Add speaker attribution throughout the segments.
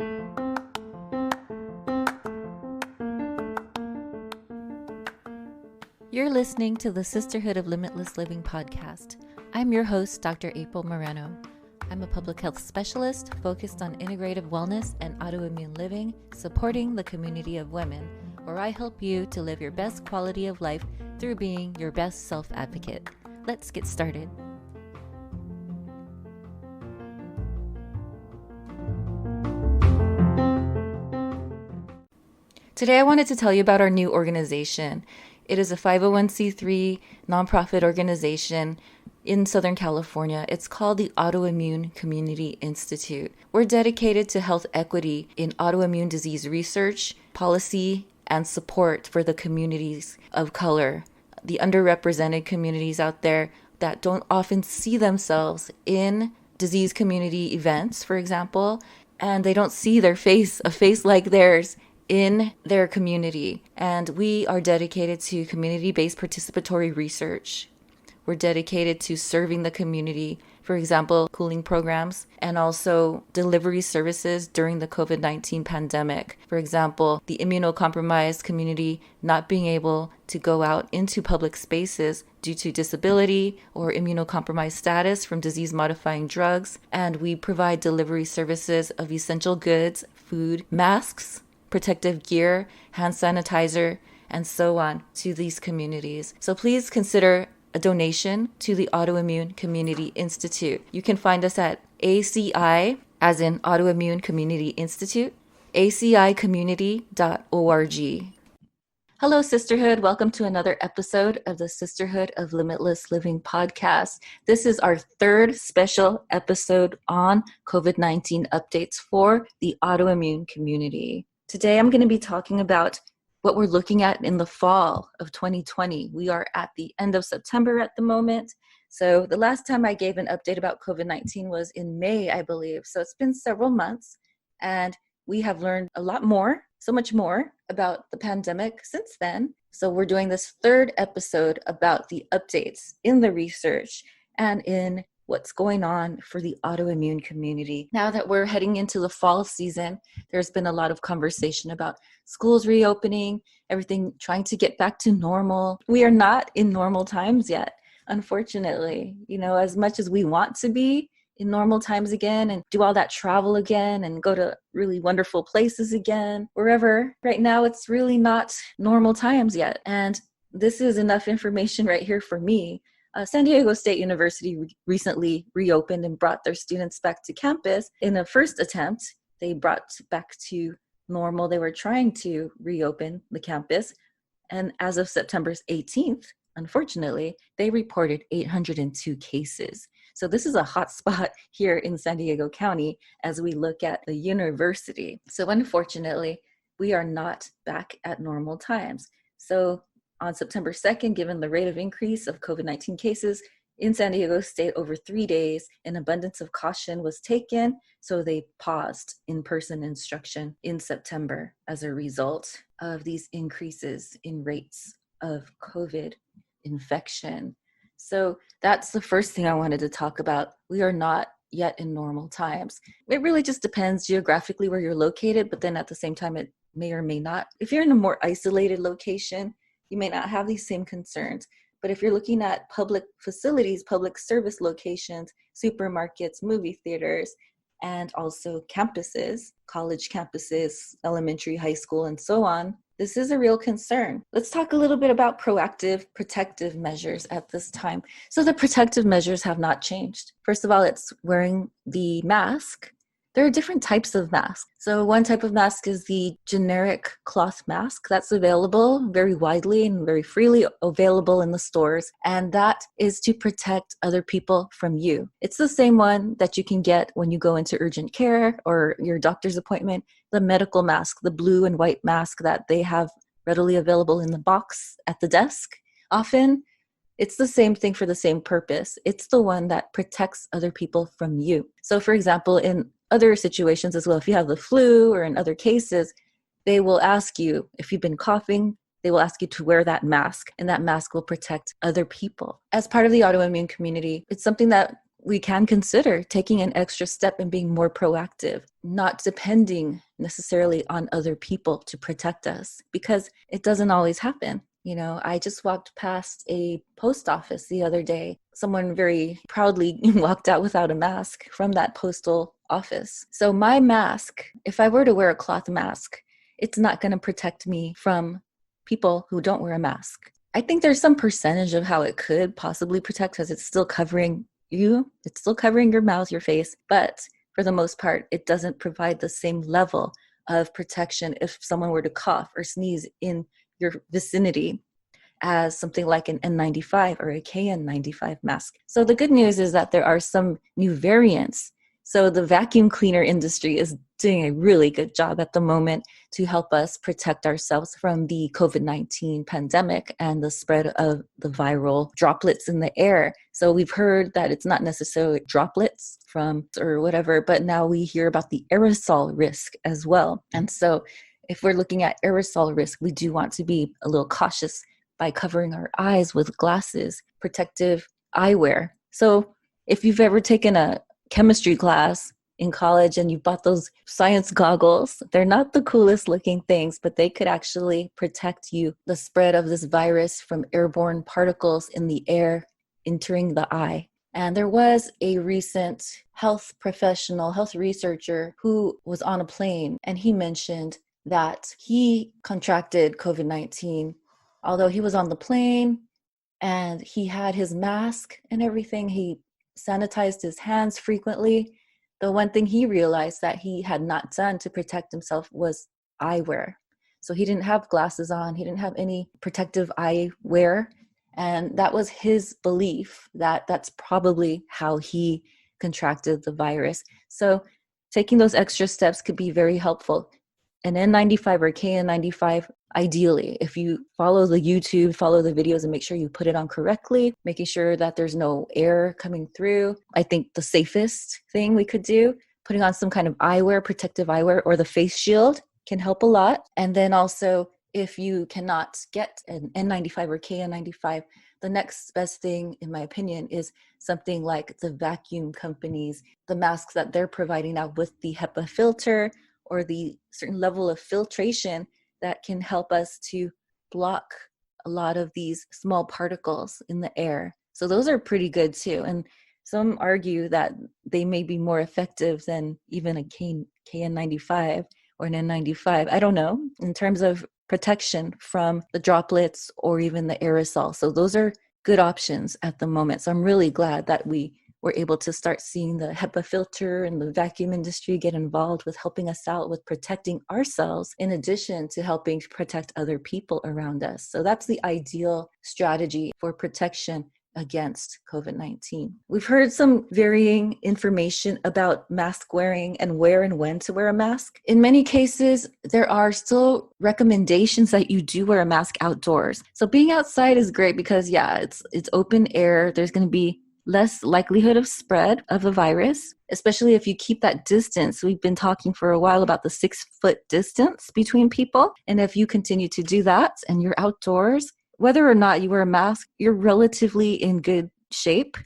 Speaker 1: You're listening to the Sisterhood of Limitless Living podcast. I'm your host, Dr. April Moreno. I'm a public health specialist focused on integrative wellness and autoimmune living, supporting the community of women, where I help you to live your best quality of life through being your best self-advocate. Let's get started. Today I wanted to tell you about our new organization. It is a 501c3 nonprofit organization in Southern California. It's called the Autoimmune Community Institute. We're dedicated to health equity in autoimmune disease research, policy, and support for the communities of color, the underrepresented communities out there that don't often see themselves in disease community events, for example, and they don't see a face like theirs in their community. And we are dedicated to community-based participatory research. We're dedicated to serving the community, for example, cooling programs, and also delivery services during the COVID-19 pandemic. For example, the immunocompromised community not being able to go out into public spaces due to disability or immunocompromised status from disease-modifying drugs. And we provide delivery services of essential goods, food, masks, protective gear, hand sanitizer, and so on to these communities. So please consider a donation to the Autoimmune Community Institute. You can find us at ACI, as in Autoimmune Community Institute, acicommunity.org. Hello, Sisterhood. Welcome to another episode of the Sisterhood of Limitless Living podcast. This is our third special episode on COVID-19 updates for the autoimmune community. Today, I'm going to be talking about what we're looking at in the fall of 2020. We are at the end of September at the moment. So the last time I gave an update about COVID-19 was in May, I believe. So it's been several months, and we have learned a lot more, so much more about the pandemic since then. So we're doing this third episode about the updates in the research and in what's going on for the autoimmune community. Now that we're heading into the fall season, there's been a lot of conversation about schools reopening, everything trying to get back to normal. We are not in normal times yet, unfortunately. As much as we want to be in normal times again and do all that travel again and go to really wonderful places again, wherever, right now it's really not normal times yet. And this is enough information right here for me. San Diego State University recently reopened and brought their students back to campus. In a first attempt, they brought back to normal. They were trying to reopen the campus. And as of September 18th, unfortunately, they reported 802 cases. So this is a hot spot here in San Diego County as we look at the university. So unfortunately, we are not back at normal times. So on September 2nd, given the rate of increase of COVID-19 cases in San Diego State over 3 days, an abundance of caution was taken, so they paused in-person instruction in September as a result of these increases in rates of COVID infection. So that's the first thing I wanted to talk about. We are not yet in normal times. It really just depends geographically where you're located, but then at the same time, it may or may not. If you're in a more isolated location, you may not have these same concerns. But if you're looking at public facilities, public service locations, supermarkets, movie theaters, and also campuses, college campuses, elementary, high school, and so on, this is a real concern. Let's talk a little bit about proactive protective measures at this time. So the protective measures have not changed. First of all, it's wearing the mask. There are different types of masks. So one type of mask is the generic cloth mask that's available very widely and very freely available in the stores. And that is to protect other people from you. It's the same one that you can get when you go into urgent care or your doctor's appointment, the medical mask, the blue and white mask that they have readily available in the box at the desk. Often, it's the same thing for the same purpose. It's the one that protects other people from you. So for example, in other situations as well, if you have the flu or in other cases, they will ask you, if you've been coughing, they will ask you to wear that mask, and that mask will protect other people. As part of the autoimmune community, it's something that we can consider taking an extra step and being more proactive, not depending necessarily on other people to protect us, because it doesn't always happen. I just walked past a post office the other day. Someone very proudly walked out without a mask from that postal office. So my mask, if I were to wear a cloth mask, it's not going to protect me from people who don't wear a mask. I think there's some percentage of how it could possibly protect, because it's still covering you. It's still covering your mouth, your face. But for the most part, it doesn't provide the same level of protection if someone were to cough or sneeze in your vicinity as something like an N95 or a KN95 mask. So the good news is that there are some new variants. So the vacuum cleaner industry is doing a really good job at the moment to help us protect ourselves from the COVID-19 pandemic and the spread of the viral droplets in the air. So we've heard that it's not necessarily droplets from or whatever, but now we hear about the aerosol risk as well. And so if we're looking at aerosol risk, we do want to be a little cautious by covering our eyes with glasses, protective eyewear. So if you've ever taken a chemistry class in college and you bought those science goggles, they're not the coolest looking things, but they could actually protect you the spread of this virus from airborne particles in the air entering the eye. And there was a recent health professional, health researcher who was on a plane, and he mentioned that he contracted COVID-19, although he was on the plane and he had his mask and everything. He sanitized his hands frequently. The one thing he realized that he had not done to protect himself was eyewear. So he didn't have glasses on. He didn't have any protective eyewear. And that was his belief that that's probably how he contracted the virus. So taking those extra steps could be very helpful. An N95 or KN95, ideally, if you follow the YouTube, follow the videos and make sure you put it on correctly, making sure that there's no air coming through. I think the safest thing we could do, putting on some kind of eyewear, protective eyewear, or the face shield can help a lot. And then also, if you cannot get an N95 or KN95, the next best thing, in my opinion, is something like the vacuum companies, the masks that they're providing now with the HEPA filter or the certain level of filtration that can help us to block a lot of these small particles in the air. So those are pretty good too. And some argue that they may be more effective than even a KN95 or an N95. I don't know, in terms of protection from the droplets or even the aerosol. So those are good options at the moment. So I'm really glad that we were able to start seeing the HEPA filter and the vacuum industry get involved with helping us out with protecting ourselves, in addition to helping protect other people around us. So that's the ideal strategy for protection against COVID-19. We've heard some varying information about mask wearing and where and when to wear a mask. In many cases, there are still recommendations that you do wear a mask outdoors. So being outside is great because, it's open air. There's going to be less likelihood of spread of the virus, especially if you keep that distance. We've been talking for a while about the 6-foot distance between people. And if you continue to do that and you're outdoors, whether or not you wear a mask, you're relatively in good shape.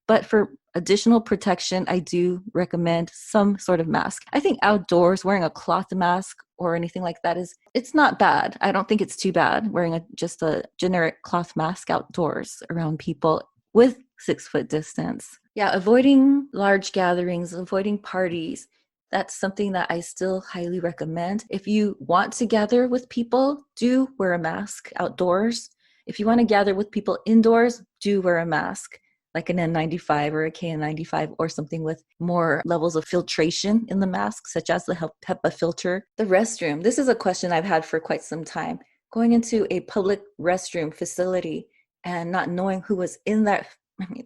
Speaker 1: But for additional protection, I do recommend some sort of mask. I think outdoors, wearing a cloth mask or anything like that it's not bad. I don't think it's too bad wearing just a generic cloth mask outdoors around people with 6-foot distance. Avoiding large gatherings, avoiding parties, that's something that I still highly recommend. If you want to gather with people, do wear a mask outdoors. If you want to gather with people indoors, do wear a mask, like an N95 or a KN95 or something with more levels of filtration in the mask, such as the HEPA filter. The restroom, this is a question I've had for quite some time. Going into a public restroom facility and not knowing who was in that,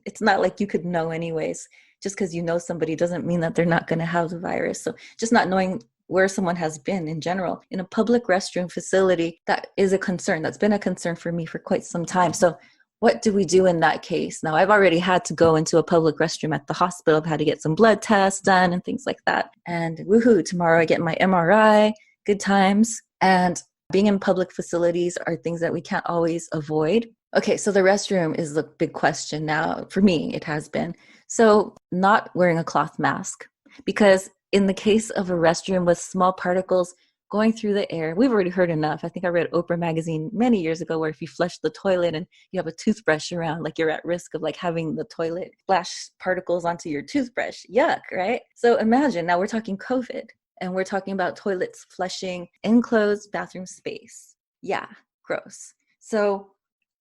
Speaker 1: it's not like you could know anyways. Just because you know somebody doesn't mean that they're not going to have the virus. So just not knowing where someone has been in general in a public restroom facility, that is a concern. That's been a concern for me for quite some time. So what do we do in that case? Now, I've already had to go into a public restroom at the hospital. I've had to get some blood tests done and things like that. And woohoo, tomorrow I get my MRI, good times. And being in public facilities are things that we can't always avoid. Okay, so the restroom is the big question now. For me, it has been. So, not wearing a cloth mask, because in the case of a restroom with small particles going through the air, we've already heard enough. I think I read Oprah magazine many years ago where if you flush the toilet and you have a toothbrush around, like you're at risk of like having the toilet splash particles onto your toothbrush. Yuck, right? So imagine now we're talking COVID and we're talking about toilets flushing enclosed bathroom space. Yeah, gross. So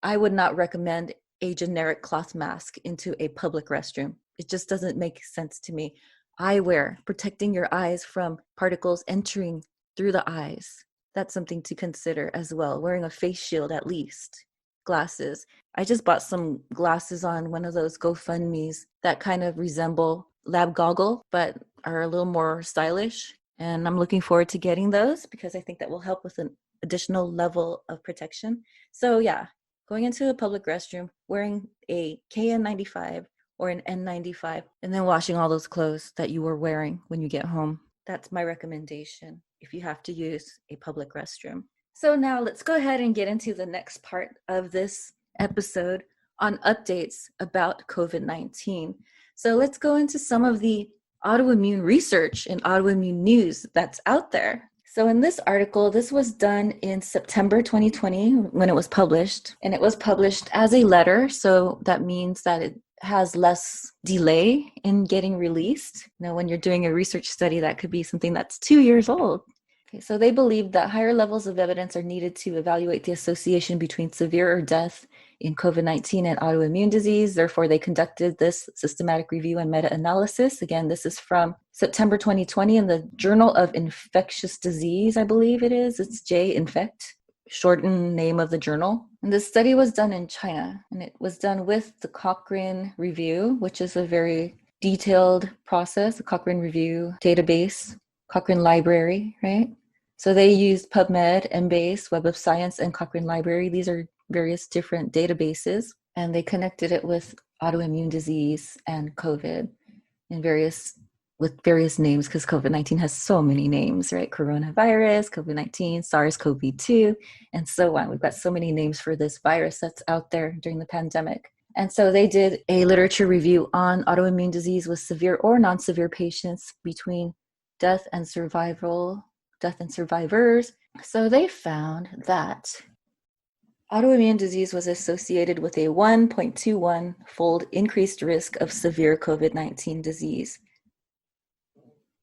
Speaker 1: I would not recommend a generic cloth mask into a public restroom. It just doesn't make sense to me. Eyewear, protecting your eyes from particles entering through the eyes. That's something to consider as well. Wearing a face shield at least. Glasses. I just bought some glasses on one of those GoFundMe's that kind of resemble lab goggle, but are a little more stylish. And I'm looking forward to getting those because I think that will help with an additional level of protection. So yeah, going into a public restroom, wearing a KN95 or an N95, and then washing all those clothes that you were wearing when you get home. That's my recommendation if you have to use a public restroom. So now let's go ahead and get into the next part of this episode on updates about COVID-19. So let's go into some of the autoimmune research and autoimmune news that's out there. So in this article, this was done in September 2020 when it was published, and it was published as a letter. So that means that it has less delay in getting released. You know, when you're doing a research study, that could be something that's 2 years old. Okay, so they believe that higher levels of evidence are needed to evaluate the association between severe or death in COVID-19 and autoimmune disease. Therefore, they conducted this systematic review and meta-analysis. Again, this is from September 2020 in the Journal of Infectious Disease, I believe it is. It's J-Infect, shortened name of the journal. And this study was done in China, and it was done with the Cochrane Review, which is a very detailed process, the Cochrane Review database, Cochrane Library, right? So they used PubMed, Embase, Web of Science, and Cochrane Library. These are various different databases, and they connected it with autoimmune disease and COVID with various names, because COVID-19 has so many names, right? Coronavirus, COVID-19, SARS-CoV-2, and so on. We've got so many names for this virus that's out there during the pandemic. And so they did a literature review on autoimmune disease with severe or non-severe patients between death and survivors. So they found that autoimmune disease was associated with a 1.21-fold increased risk of severe COVID-19 disease.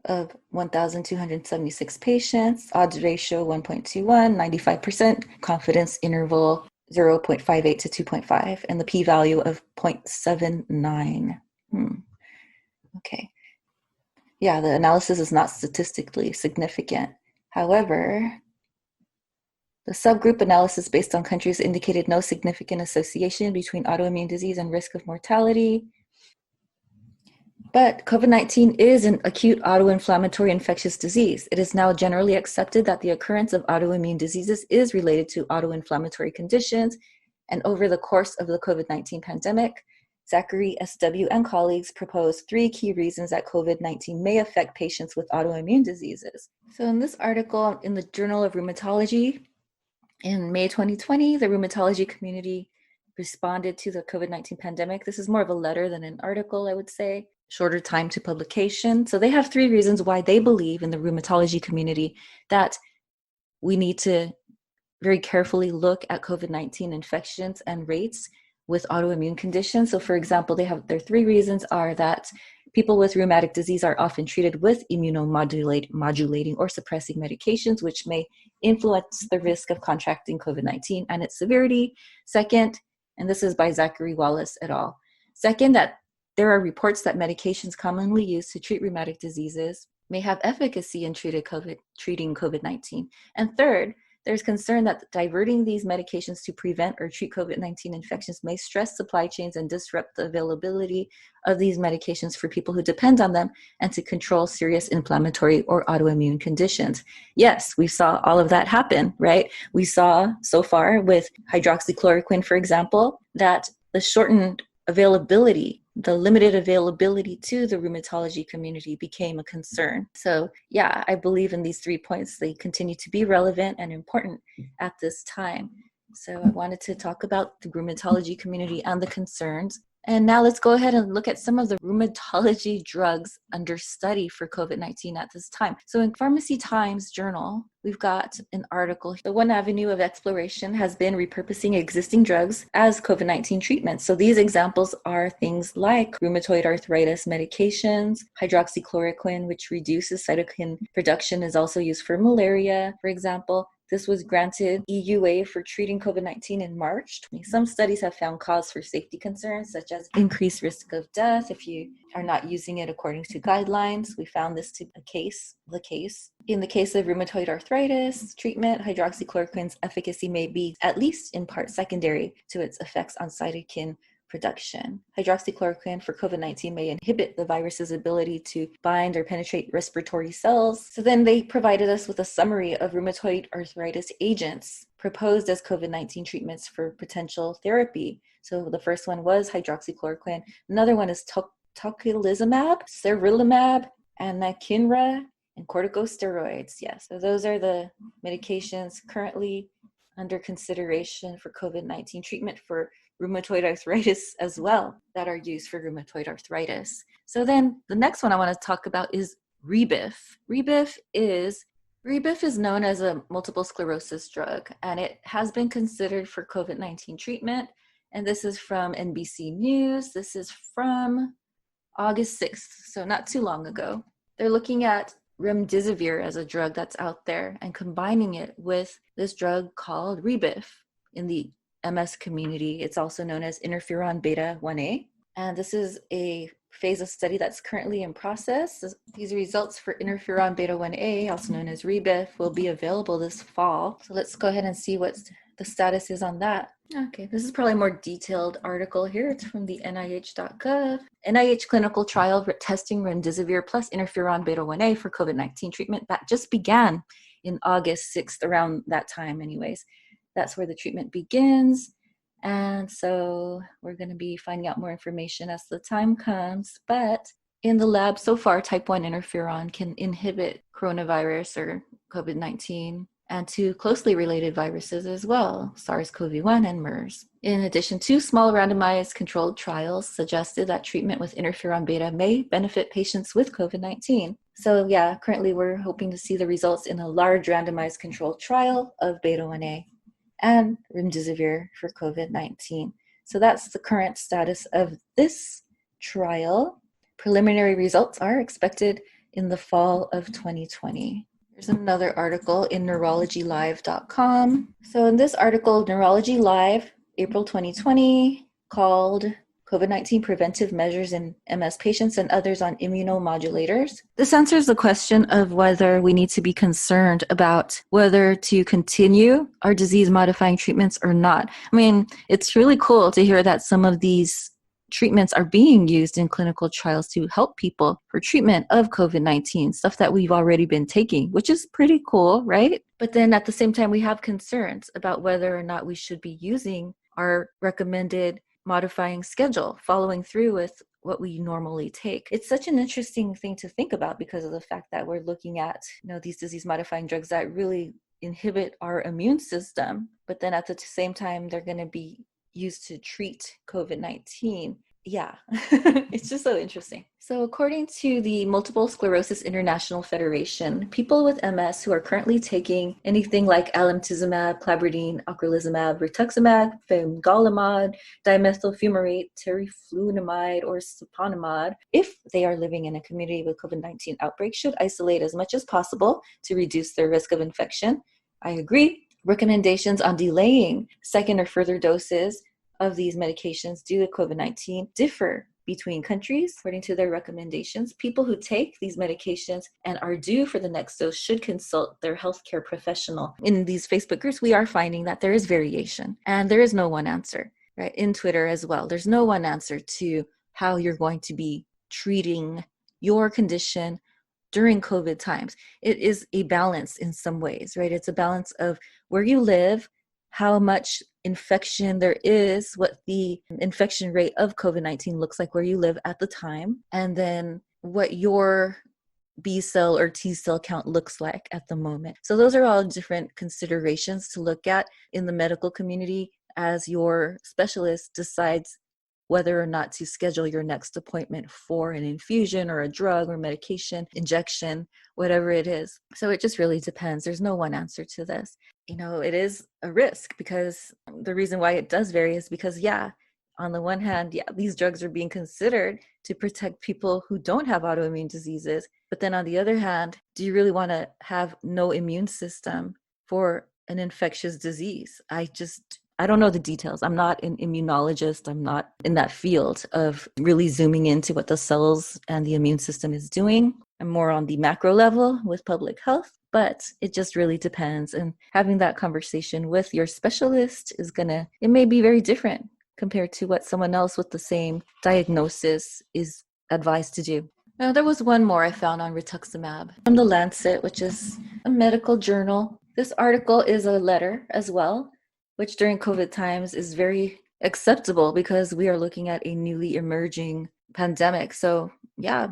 Speaker 1: Of 1,276 patients, odds ratio 1.21, 95%, confidence interval 0.58 to 2.5, and the p-value of 0.79. Okay. Yeah, the analysis is not statistically significant. However, the subgroup analysis based on countries indicated no significant association between autoimmune disease and risk of mortality. But COVID-19 is an acute autoinflammatory infectious disease. It is now generally accepted that the occurrence of autoimmune diseases is related to autoinflammatory conditions. And over the course of the COVID-19 pandemic, Zachary S.W. and colleagues proposed 3 key reasons that COVID-19 may affect patients with autoimmune diseases. So in this article in the Journal of Rheumatology, in May 2020, the rheumatology community responded to the COVID-19 pandemic. This is more of a letter than an article, I would say. Shorter time to publication. So they have 3 reasons why they believe in the rheumatology community that we need to very carefully look at COVID-19 infections and rates with autoimmune conditions. So for example, their 3 reasons are that people with rheumatic disease are often treated with immunomodulating or suppressing medications, which may influence the risk of contracting COVID-19 and its severity. Second, and this is by Zachary Wallace et al. Second, that there are reports that medications commonly used to treat rheumatic diseases may have efficacy in treating COVID-19. And third, there's concern that diverting these medications to prevent or treat COVID-19 infections may stress supply chains and disrupt the availability of these medications for people who depend on them and to control serious inflammatory or autoimmune conditions. Yes, we saw all of that happen, right? We saw so far with hydroxychloroquine, for example, that the shortened availability, the limited availability to the rheumatology community became a concern. So yeah, I believe in these 3 points. They continue to be relevant and important at this time. So I wanted to talk about the rheumatology community and the concerns. And now let's go ahead and look at some of the rheumatology drugs under study for COVID-19 at this time. So in Pharmacy Times Journal, we've got an article. The one avenue of exploration has been repurposing existing drugs as COVID-19 treatments. So these examples are things like rheumatoid arthritis medications, hydroxychloroquine, which reduces cytokine production, is also used for malaria, for example. This was granted EUA for treating COVID-19 in March. Some studies have found cause for safety concerns, such as increased risk of death if you are not using it according to guidelines. We found this to be the case. In the case of rheumatoid arthritis treatment, hydroxychloroquine's efficacy may be, at least in part, secondary to its effects on cytokine production. Hydroxychloroquine for COVID-19 may inhibit the virus's ability to bind or penetrate respiratory cells. So then they provided us with a summary of rheumatoid arthritis agents proposed as COVID-19 treatments for potential therapy. So the first one was hydroxychloroquine. Another one is tocilizumab, serilimab, anakinra, and corticosteroids. Yes, so those are the medications currently under consideration for COVID-19 treatment for rheumatoid arthritis as well that are used for rheumatoid arthritis. So then the next one I want to talk about is rebif. Rebif is known as a multiple sclerosis drug, and it has been considered for COVID-19 treatment. And this is from NBC News. This is from August 6th, so not too long ago. They're looking at remdesivir as a drug that's out there and combining it with this drug called rebif. In the MS community, it's also known as interferon beta 1A. And this is a phase of study that's currently in process. These results for interferon beta 1A, also known as rebif, will be available this fall. So let's go ahead and see what the status is on that. Okay, this is probably a more detailed article here. It's from the NIH.gov. NIH clinical trial testing remdesivir plus interferon beta 1A for COVID-19 treatment that just began in August 6th, around that time anyways. That's where the treatment begins. And so we're going to be finding out more information as the time comes. But in the lab so far, type 1 interferon can inhibit coronavirus or COVID-19 and two closely related viruses as well, SARS-CoV-1 and MERS. In addition, two small randomized controlled trials suggested that treatment with interferon beta may benefit patients with COVID-19. So yeah, currently we're hoping to see the results in a large randomized controlled trial of beta 1A and remdesivir for COVID-19. So that's the current status of this trial. Preliminary results are expected in the fall of 2020. There's another article in neurologylive.com. So in this article, Neurology Live, April 2020, called COVID-19 Preventive Measures in MS Patients and Others on Immuno-Modulators. This answers the question of whether we need to be concerned about whether to continue our disease-modifying treatments or not. I mean, it's really cool to hear that some of these treatments are being used in clinical trials to help people for treatment of COVID-19, stuff that we've already been taking, which is pretty cool, right? But then at the same time, we have concerns about whether or not we should be using our recommended modifying schedule, following through with what we normally take. It's such an interesting thing to think about because of the fact that we're looking at, these disease-modifying drugs that really inhibit our immune system, but then at the same time, they're going to be used to treat COVID-19. Yeah, it's just so interesting. So according to the Multiple Sclerosis International Federation, people with MS who are currently taking anything like alemtuzumab, cladribine, ocrelizumab, rituximab, fingolimod, dimethyl fumarate, teriflunomide, or siponimod, if they are living in a community with COVID-19 outbreak, should isolate as much as possible to reduce their risk of infection. I agree. Recommendations on delaying second or further doses of these medications due to COVID-19 differ between countries according to their recommendations. People who take these medications and are due for the next dose should consult their healthcare professional. In these Facebook groups, we are finding that there is variation and there is no one answer, right? In Twitter as well, there's no one answer to how you're going to be treating your condition during COVID times. It is a balance in some ways, right? It's a balance of where you live, how much infection there is, what the infection rate of COVID-19 looks like where you live at the time, and then what your B cell or T cell count looks like at the moment. So those are all different considerations to look at in the medical community as your specialist decides whether or not to schedule your next appointment for an infusion or a drug or medication, injection, whatever it is. So it just really depends. There's no one answer to this. It is a risk because the reason why it does vary is because, on the one hand, these drugs are being considered to protect people who don't have autoimmune diseases. But then on the other hand, do you really want to have no immune system for an infectious disease? I don't know the details. I'm not an immunologist. I'm not in that field of really zooming into what the cells and the immune system is doing. I'm more on the macro level with public health, but it just really depends. And having that conversation with your specialist it may be very different compared to what someone else with the same diagnosis is advised to do. Now, there was one more I found on Rituximab from The Lancet, which is a medical journal. This article is a letter as well, which during COVID times is very acceptable because we are looking at a newly emerging pandemic. So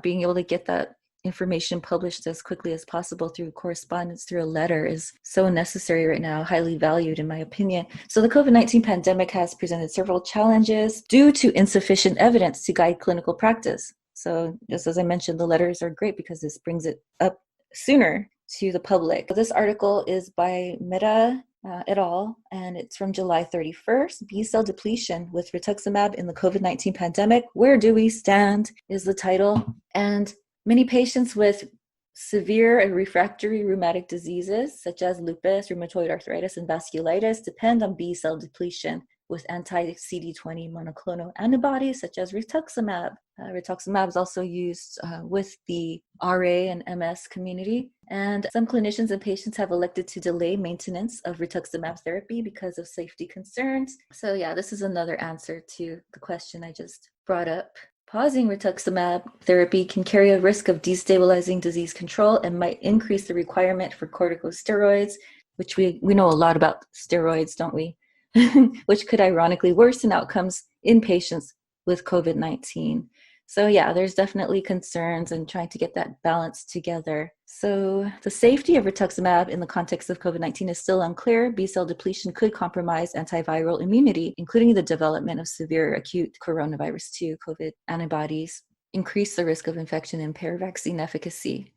Speaker 1: being able to get that information published as quickly as possible through correspondence, through a letter is so necessary right now, highly valued in my opinion. So the COVID-19 pandemic has presented several challenges due to insufficient evidence to guide clinical practice. So just as I mentioned, the letters are great because this brings it up sooner to the public. This article is by Mehta et al., and it's from July 31st. B-cell depletion with rituximab in the COVID-19 pandemic. Where do we stand is the title. And many patients with severe and refractory rheumatic diseases, such as lupus, rheumatoid arthritis, and vasculitis, depend on B-cell depletion with anti-CD20 monoclonal antibodies, such as rituximab. Rituximab is also used with the RA and MS community. And some clinicians and patients have elected to delay maintenance of rituximab therapy because of safety concerns. So this is another answer to the question I just brought up. Pausing rituximab therapy can carry a risk of destabilizing disease control and might increase the requirement for corticosteroids, which we know a lot about steroids, don't we? Which could ironically worsen outcomes in patients with COVID-19. So there's definitely concerns and trying to get that balance together. So the safety of rituximab in the context of COVID-19 is still unclear. B-cell depletion could compromise antiviral immunity, including the development of severe acute coronavirus 2 COVID antibodies, increase the risk of infection, and impair vaccine efficacy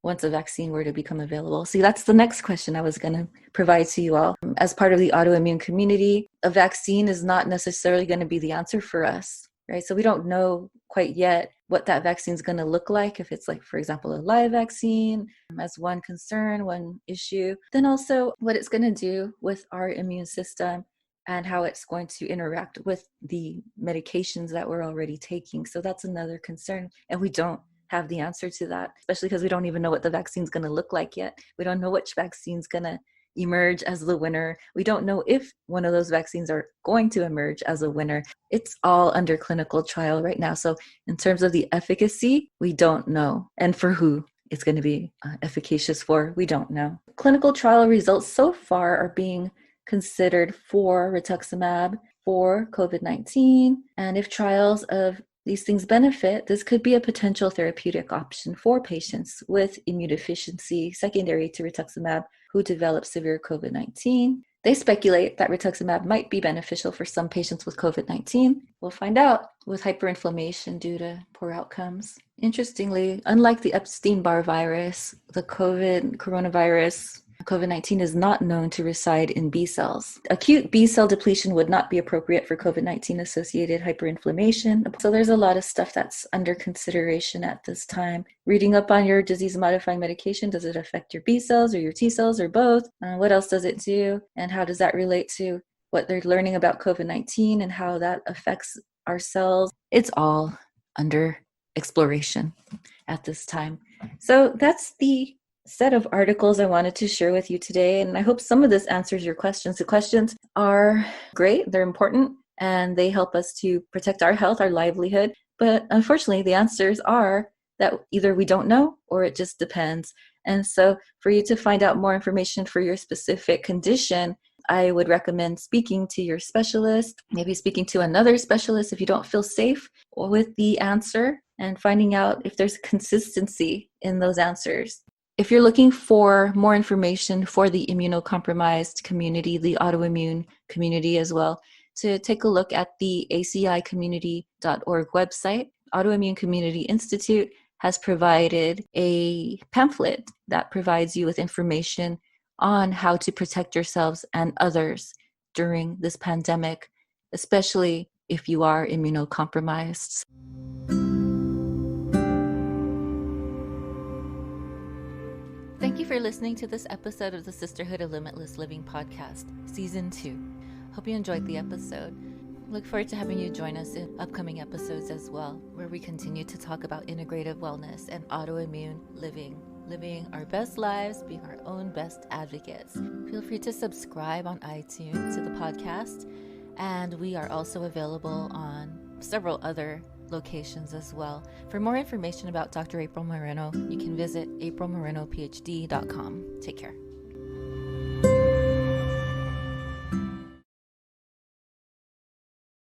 Speaker 1: once a vaccine were to become available. See, that's the next question I was going to provide to you all. As part of the autoimmune community, a vaccine is not necessarily going to be the answer for us, right? So we don't know quite yet what that vaccine is going to look like, if it's like, for example, a live vaccine as one concern, one issue, then also what it's going to do with our immune system and how it's going to interact with the medications that we're already taking. So that's another concern. And we don't have the answer to that, especially because we don't even know what the vaccine is going to look like yet. We don't know which vaccine is going to emerge as the winner. We don't know if one of those vaccines are going to emerge as a winner. It's all under clinical trial right now. So in terms of the efficacy, we don't know. And for who it's going to be efficacious for, we don't know. Clinical trial results so far are being considered for rituximab for COVID-19. And if trials of these things benefit, this could be a potential therapeutic option for patients with immunodeficiency secondary to rituximab who develop severe COVID-19. They speculate that rituximab might be beneficial for some patients with COVID-19. We'll find out with hyperinflammation due to poor outcomes. Interestingly, unlike the Epstein-Barr virus, the coronavirus, COVID-19 is not known to reside in B cells. Acute B cell depletion would not be appropriate for COVID-19 associated hyperinflammation. So there's a lot of stuff that's under consideration at this time. Reading up on your disease-modifying medication, does it affect your B cells or your T cells or both? What else does it do? And how does that relate to what they're learning about COVID-19 and how that affects our cells? It's all under exploration at this time. So that's the set of articles I wanted to share with you today, and I hope some of this answers your questions. The questions are great, they're important, and they help us to protect our health, our livelihood, but unfortunately the answers are that either we don't know or it just depends. And so for you to find out more information for your specific condition, I would recommend speaking to your specialist, maybe speaking to another specialist if you don't feel safe with the answer. and finding out if there's consistency in those answers. If you're looking for more information for the immunocompromised community, the autoimmune community as well, to take a look at the acicommunity.org website. Autoimmune Community Institute has provided a pamphlet that provides you with information on how to protect yourselves and others during this pandemic, especially if you are immunocompromised. Thank you for listening to this episode of the Sisterhood of Limitless Living podcast, Season 2. Hope you enjoyed the episode. Look forward to having you join us in upcoming episodes as well, where we continue to talk about integrative wellness and autoimmune living our best lives, being our own best advocates. Feel free to subscribe on iTunes to the podcast, and we are also available on several other locations as well. For more information about Dr. April Moreno, you can visit aprilmorenophd.com. Take care.